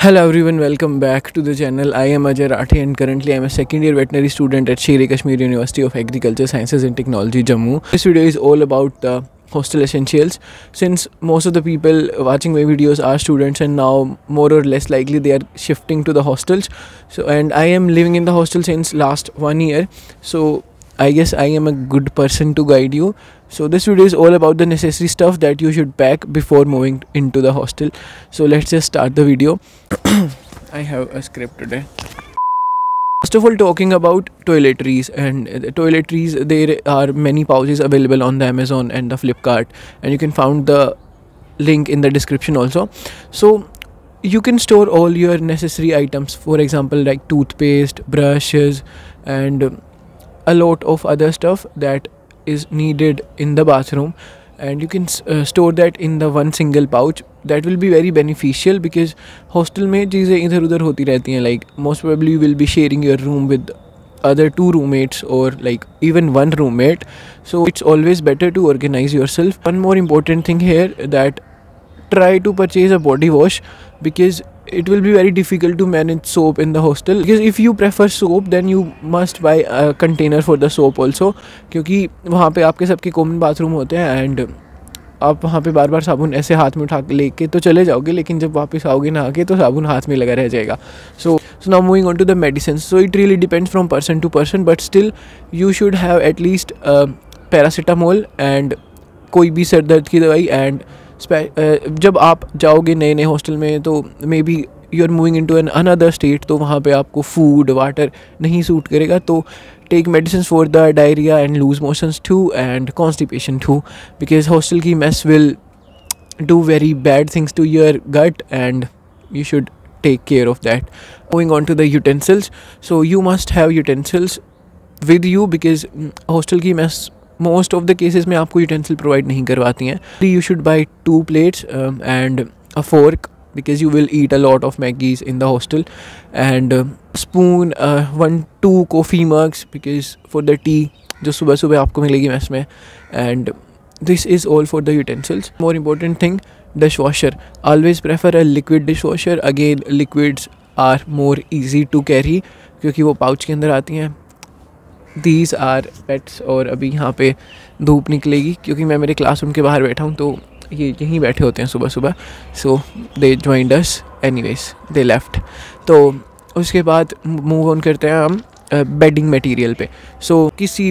Hello everyone, welcome back to the channel. I am Ajay and currently I am a second year veterinary student at Kashmir University of Agriculture Sciences and Technology, Jammu. This video is all about the Hostel Essentials. Since most of the people watching my videos are students and now more or less likely they are shifting to the hostels. And I am living in the hostel since last 1 year. So I guess I am a good person to guide you. So this video is all about the necessary stuff that you should pack before moving into the hostel. So let's just start the video. I have a script today. First of all, talking about toiletries and toiletries, there are many pouches available on the Amazon and the Flipkart, and you can find the link in the description also. So you can store all your necessary items, for example like toothpaste, brushes and a lot of other stuff that is needed in the bathroom, and you can store that in the one single pouch. That will be very beneficial because hostel में चीज़ें इधर उधर होती रहती हैं. Like most probably you will be sharing your room with other 2 roommates or like even 1 roommate, so it's always better to organize yourself. One more important thing here, that try to purchase a body wash because it will be very difficult to manage soap in the hostel. Because if you prefer soap then you must buy a container for the soap also, क्योंकि वहाँ पे आपके सबके common bathroom होते हैं and आप वहाँ पे बार बार साबुन ऐसे हाथ में उठा के लेके तो चले जाओगे, लेकिन जब वापस आओगे नहा के तो साबुन हाथ में लगा रह जाएगा. So now moving on to the medicines. So it really depends from person to person, but still you should have at least paracetamol and कोई भी सर दर्द की दवाई. एंड जब आप जाओगे नए नए हॉस्टल में तो maybe you are moving into an another state, तो वहाँ पे आपको फूड वाटर नहीं सूट करेगा, तो take medicine for the diarrhoea and loose motions too and constipation too, because hostel की mess will do very bad things to your gut and you should take care of that. Moving on to the utensils. So you must have utensils with you because hostel की mess most of the cases में आपको utensil provide नहीं करवाती हैं. You should buy 2 plates and a fork because you will eat a lot of Maggies in the hostel, and spoon, 1-2 coffee mugs because for the tea जो सुबह सुबह आपको मिलेगी mess में. And this is all for the utensils. More important thing, dishwasher. Always prefer a liquid dishwasher. Again, liquids are more easy to carry क्योंकि वो pouch के अंदर आती हैं. These are pets. और अभी यहाँ पे धूप निकलेगी क्योंकि मैं मेरे क्लासरूम के बाहर बैठा हूँ, तो ये यहीं बैठे होते हैं सुबह सुबह. So they joined us, anyways they left. तो उसके बाद मूव ऑन करते हैं हम बेडिंग मटेरियल पे. सो किसी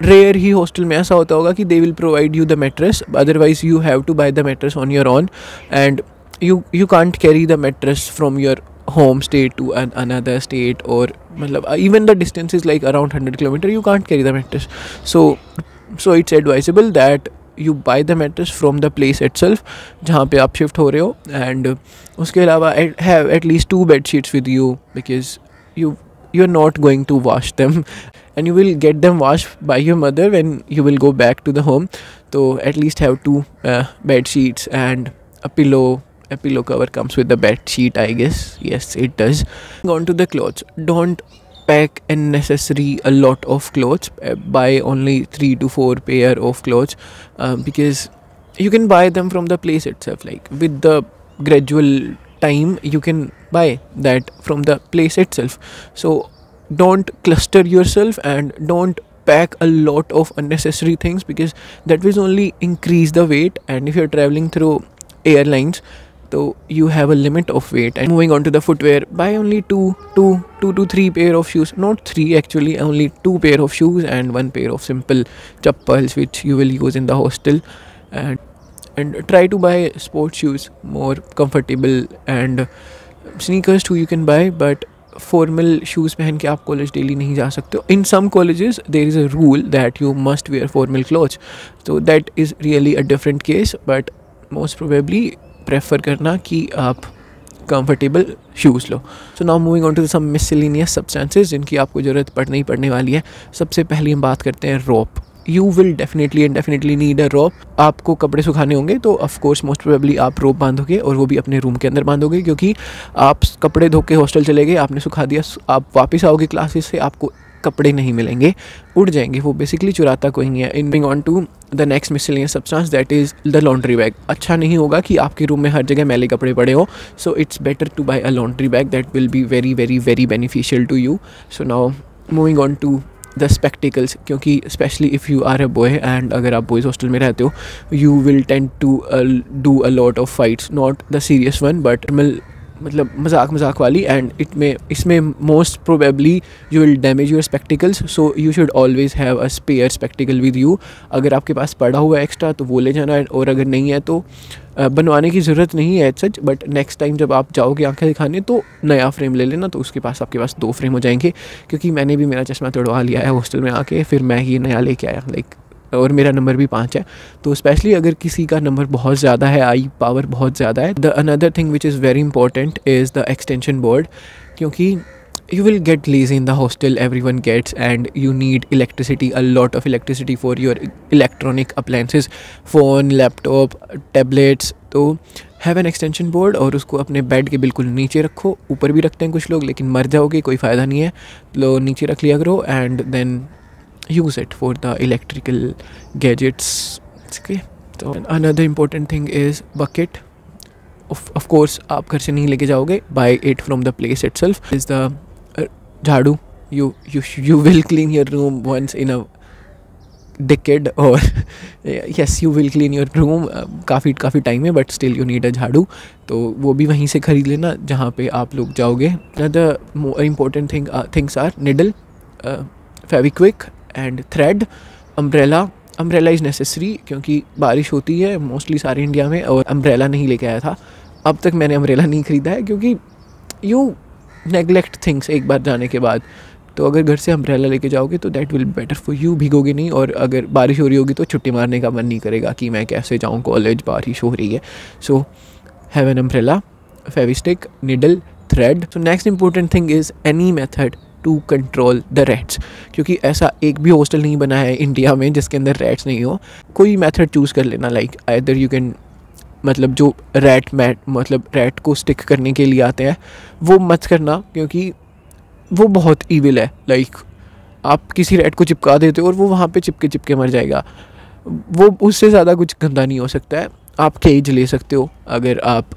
रेयर ही हॉस्टल में ऐसा होता होगा कि they will provide you the mattress, otherwise you have to buy the mattress on your own, and you can't carry the mattress from your home state to another state, or मतलब even the distance is like around 100 km, you can't carry the mattress. So it's advisable that you buy the mattress from the place itself जहाँ पे आप shift हो रहे हो. And उसके अलावा have at least 2 bed sheets with you because you're not going to wash them and you will get them washed by your mother when you will go back to the home. So at least have 2 bed sheets and a pillow. A pillow cover comes with the bed sheet, I guess. Yes, it does. On to the clothes. Don't pack unnecessary a lot of clothes. Buy only 3 to 4 pair of clothes because you can buy them from the place itself. Like with the gradual time you can buy that from the place itself. So don't cluster yourself and don't pack a lot of unnecessary things because that will only increase the weight. And if you're traveling through airlines, so you have a limit of weight. And moving on to the footwear, buy only 2 to 3 pair of shoes. Not 3 actually, only 2 pair of shoes and 1 pair of simple chappals which you will use in the hostel. And try to buy sports shoes, more comfortable, and sneakers too you can buy, but formal shoes पहन के आप college daily नहीं जा सकते हो. In some colleges there is a rule that you must wear formal clothes, so that is really a different case, but most probably prefer करना कि आप कंफर्टेबल शूज़ लो. So now moving on to some miscellaneous substances जिनकी आपको ज़रूरत पड़ने वाली है. सबसे पहले हम बात करते हैं rope. You will definitely need a rope. आपको कपड़े सुखाने होंगे तो ऑफ कोर्स मोस्ट प्रोबेबली आप रोप बांधोगे और वो भी अपने रूम के अंदर बांधोगे, क्योंकि आप कपड़े धो के हॉस्टल चले गए, आपने सुखा दिया, आप वापस आओगे क्लासेस से, आपको कपड़े नहीं मिलेंगे, उड़ जाएंगे, वो बेसिकली चुराता कोई नहीं है। Moving on to the next miscellaneous substance that is the laundry bag. अच्छा नहीं होगा कि आपके रूम में हर जगह मैले कपड़े पड़े हो, so it's better to buy a laundry bag that will be very very very beneficial to you. So now moving on to the spectacles, क्योंकि specially if you are a boy and अगर आप boys hostel में रहते हो, you will tend to do a lot of fights, not the serious one but मतलब मजाक वाली, and इसमें most probably you will damage your spectacles, so you should always have a spare spectacle with you. अगर आपके पास पड़ा हुआ है extra तो वो ले जाना है, और अगर नहीं है तो बनवाने की ज़रूरत नहीं है सच, बट नेक्स्ट टाइम जब आप जाओगे आंखें दिखाने तो नया फ्रेम ले लेना, तो उसके पास आपके पास 2 फ्रेम हो जाएंगे। क्योंकि मैंने भी मेरा चश्मा तोड़वा लिया है हॉस्टल में आके, फिर मैं ही नया लेके आया और मेरा नंबर भी 5 है। तो स्पेशली अगर किसी का नंबर बहुत ज़्यादा है, आई पावर बहुत ज़्यादा है, the another thing which is very important is the extension board, क्योंकि you will get lazy in the hostel, everyone gets, and you need electricity, a lot of electricity for your electronic appliances, phone, laptop, tablets. तो have an extension board और उसको अपने bed के बिल्कुल नीचे रखो। ऊपर भी रखते हैं कुछ लोग, लेकिन मर जाओगे, कोई फ़ायदा नहीं है, लो नीचे रख लिया करो, and then use it for the electrical gadgets. Okay, so another important thing is bucket. Of course आप घर से नहीं लेके जाओगे, buy it from the place itself. Is the झाड़ू. You will clean your room once in a decade, or yes, you will clean your room काफ़ी time है, but still you need a झाड़ू, तो वो भी वहीं से ख़रीद लेना जहाँ पे आप लोग जाओगे. Another more important things are needle, feviquick and thread, umbrella is necessary, क्योंकि बारिश होती है मोस्टली सारे इंडिया में, और umbrella नहीं लेके आया था. अब तक मैंने umbrella नहीं ख़रीदा है, क्योंकि you neglect things एक बार जाने के बाद. तो अगर घर से umbrella लेके जाओगे तो that will be better for you, भीगोगे नहीं, और अगर बारिश हो रही होगी तो छुट्टी मारने का मन नहीं करेगा कि मैं कैसे जाऊँ कॉलेज, बारिश हो रही है. So have an umbrella, fevistick, needle, thread. So next important thing is any method to control the rats, क्योंकि ऐसा एक भी हॉस्टल नहीं बना है इंडिया में जिसके अंदर रैट्स नहीं हो. कोई मेथड चूज़ कर लेना, लाइक आइदर यू कैन, मतलब जो रैट मैट, मतलब रैट को स्टिक करने के लिए आते हैं, वो मत करना, क्योंकि वो बहुत ईविल है. लाइक आप किसी रैट को चिपका देते हो और वो वहाँ पे चिपके मर जाएगा. वो उससे ज़्यादा कुछ गंदा नहीं हो सकता है. आप केज ले सकते हो अगर आप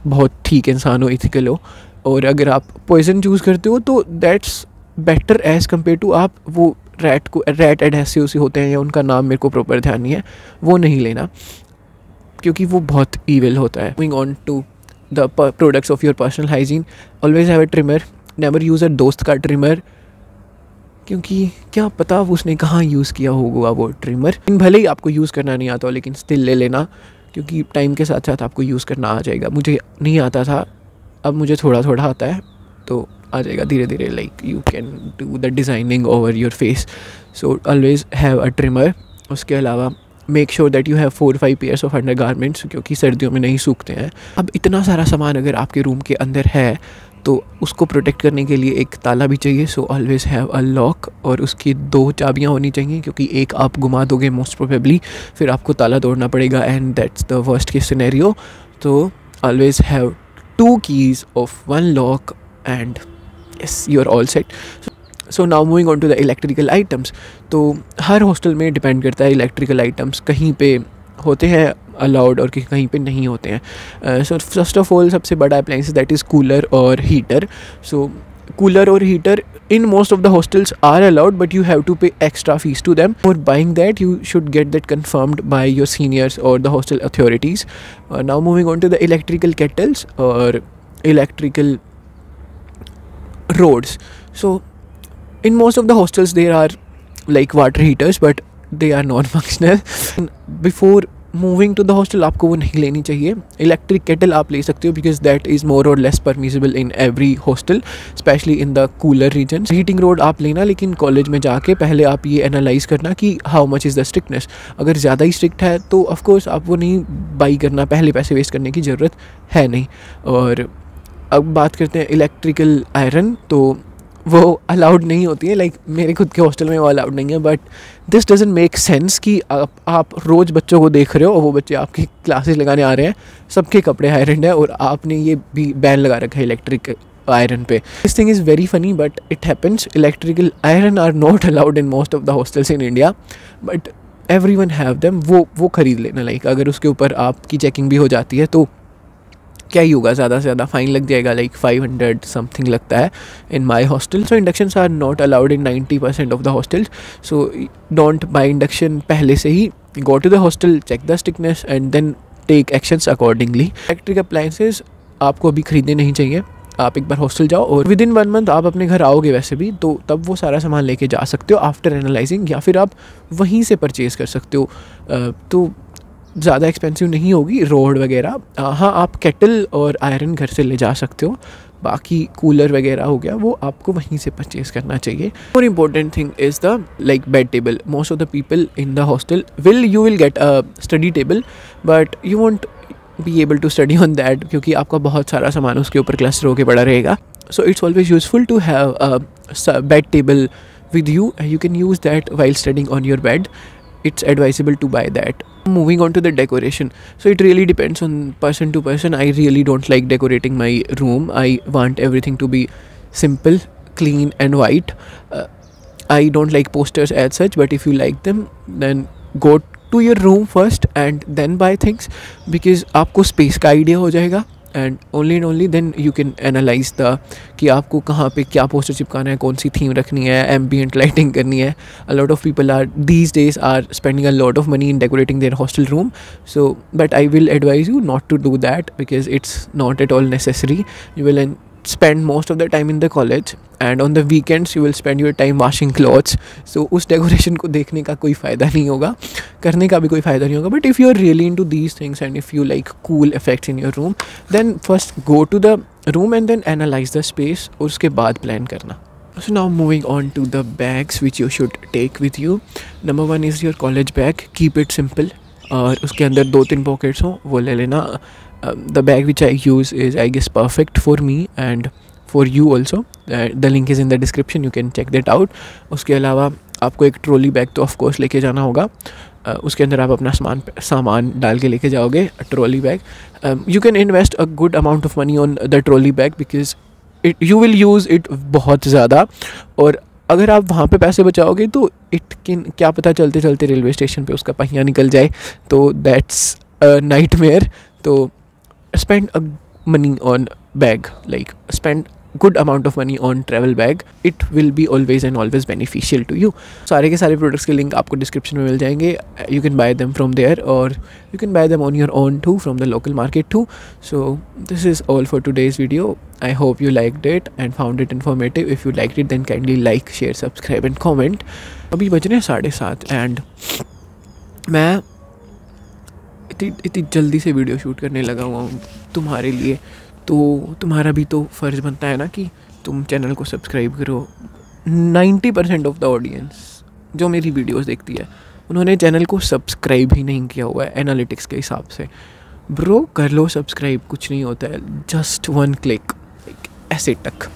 बहुत ठीक इंसान हो, इथिकल हो, और अगर आप पॉइजन चूज़ करते हो तो that's better as compare to आप वो रैट एडहेसिव से होते हैं, या उनका नाम मेरे को प्रॉपर ध्यान नहीं है, वो नहीं लेना, क्योंकि वो बहुत ईविल होता है. Moving on to the products of your personal hygiene, always have a trimmer, never use a दोस्त का ट्रिमर, क्योंकि क्या पता उसने कहाँ यूज़ किया होगा वो ट्रिमर. भले ही आपको यूज़ करना नहीं आता हो, लेकिन स्टिल ले लेना, क्योंकि टाइम के साथ साथ आपको यूज़ करना आ जाएगा. मुझे नहीं आता था, अब मुझे थोड़ा आता है, तो आ जाएगा धीरे धीरे. Like you can do the designing over your face, so always have a trimmer. उसके अलावा make sure that you have 4-5 pairs of under garments, क्योंकि सर्दियों में नहीं सूखते हैं. अब इतना सारा सामान अगर आपके रूम के अंदर है तो उसको प्रोटेक्ट करने के लिए एक ताला भी चाहिए. So always have a lock, और उसकी 2 चाबियाँ होनी चाहिए, क्योंकि एक आप गुमा दोगे मोस्ट प्रोबेबली, फिर आपको ताला तोड़ना पड़ेगा, and that's the worst case scenario. तो always have 2 keys of 1 lock, and yes, you are all set. So now moving on to the electrical items. तो हर हॉस्टल में डिपेंड करता है इलेक्ट्रिकल आइटम्स, कहीं पे होते हैं अलाउड और कहीं पे नहीं होते हैं. सो फर्स्ट ऑफ ऑल सबसे बड़ा अप्लाइंस दैट इज़ कूलर और हीटर. सो कूलर और heater in most of the hostels are allowed, but you have to pay extra fees to them. For buying that, you should get that confirmed by your seniors or the hostel authorities. Now moving on to the electrical kettles or electrical rods. So in most of the hostels there are like water heaters, but they are non-functional. Before moving to the hostel आपको वो नहीं लेनी चाहिए. Electric kettle आप ले सकते हो, because that is more or less permissible in every hostel, specially in the cooler region. Heating rod आप लेना, लेकिन कॉलेज में जाके पहले आप ये एनालाइज करना कि how much is the strictness. अगर ज़्यादा ही स्ट्रिक्ट है तो ऑफकोर्स आप वो नहीं बाई करना, पहले पैसे वेस्ट करने की ज़रूरत है नहीं. और अब बात करते हैं इलेक्ट्रिकल आयरन, तो वो अलाउड नहीं होती है. लाइक मेरे खुद के हॉस्टल में वो अलाउड नहीं है, but this doesn't make sense कि आप रोज़ बच्चों को देख रहे हो और वो बच्चे आपकी क्लासेस लगाने आ रहे हैं, सबके कपड़े आयरन है, और आपने ये भी बैन लगा रखा है इलेक्ट्रिक आयरन पे. This thing is very funny but it happens. Electrical iron are not allowed in most of the hostels in India, but everyone have them. वो ख़रीद लेना. लाइक अगर उसके ऊपर आपकी चेकिंग भी हो जाती है तो क्या ही होगा, ज़्यादा से ज़्यादा फ़ाइन लग जाएगा. लाइक 500 समथिंग लगता है in my hostel. So inductions are not allowed in 90% of the hostels. So don't buy induction. पहले से ही go to the hostel, check the strictness and then take actions accordingly. Electric appliances आपको अभी ख़रीदने नहीं चाहिए. आप एक बार हॉस्टल जाओ और विद इन 1 मंथ आप अपने घर आओगे वैसे भी, तो तब वो सारा सामान लेके जा सकते हो आफ्टर एनालाइजिंग, या फिर आप वहीं से परचेज़ कर सकते हो. तो ज़्यादा एक्सपेंसिव नहीं होगी रोड वगैरह. हाँ, आप केटल और आयरन घर से ले जा सकते हो. बाकी कूलर वगैरह हो गया वो आपको वहीं से परचेज़ करना चाहिए. More important thing is the like bed table. Most of the people in the hostel you will get a study table, but you won't be able to study on that, क्योंकि आपका बहुत सारा सामान उसके ऊपर cluster होकर पड़ा रहेगा. So it's always useful to have a bed table with you. You can use that while studying on your bed. It's advisable to buy that. Moving on to the decoration. So it really depends on person to person. I really don't like decorating my room. I want everything to be simple, clean and white. I don't like posters as such, but if you like them, then go to your room first and then buy things, because आपको space का idea हो जाएगा. And only then you can analyse the कि आपको कहाँ पे क्या poster चिपकाना है, कौन सी थीम रखनी है, एम्बियंट लाइटिंग करनी है. A lot of people are these days are spending a lot of money in decorating their hostel room. So but I will advise you not to do that, because it's not at all necessary. You will spend most of the time in the college and on the weekends you will spend your time washing clothes. So उस decoration को देखने का कोई फ़ायदा नहीं होगा, करने का भी कोई फ़ायदा नहीं होगा. But if you are really into these things and if you like cool effects in your room, then first go to the room and then analyze the space और उसके बाद plan करना. So now moving on to the bags which you should take with you. Number 1 is your college bag. Keep it simple. और उसके अंदर 2-3 pockets हो, वो ले लेना. The bag which I use is, I guess, perfect for me and for you also. The link is in the description. You can check that out. उसके अलावा आपको एक ट्रॉली बैग तो ऑफ कोर्स लेके जाना होगा. उसके अंदर आप अपना सामान डाल के लेके जाओगे. Trolley bag, you can invest a good amount of money on the trolley bag because you will use it बहुत ज़्यादा. और अगर आप वहाँ पे पैसे बचाओगे तो क्या पता चलते चलते रेलवे स्टेशन पे उसका पहिया निकल जाए, तो दैट्स अ नाइटमेयर. तो spend a money on bag, like spend good amount of money on travel bag. It will be always and always beneficial to you. सारे के सारे प्रोडक्ट्स के लिंक आपको डिस्क्रिप्शन में मिल जाएंगे. You can buy them from there or you can buy them on your own too from the local market too. So this is all for today's video. I hope you liked it and found it informative. If you liked it then kindly like, share, subscribe and comment. अभी बज रहे हैं 7:30 and मैं इतनी जल्दी से video shoot करने लगा हुआ हूँ तुम्हारे लिए. तो तुम्हारा भी तो फ़र्ज़ बनता है ना कि तुम चैनल को सब्सक्राइब करो. 90% ऑफ द ऑडियंस जो मेरी वीडियोस देखती है उन्होंने चैनल को सब्सक्राइब ही नहीं किया हुआ है एनालिटिक्स के हिसाब से. ब्रो कर लो सब्सक्राइब, कुछ नहीं होता है, जस्ट 1 क्लिक, ऐसे टक.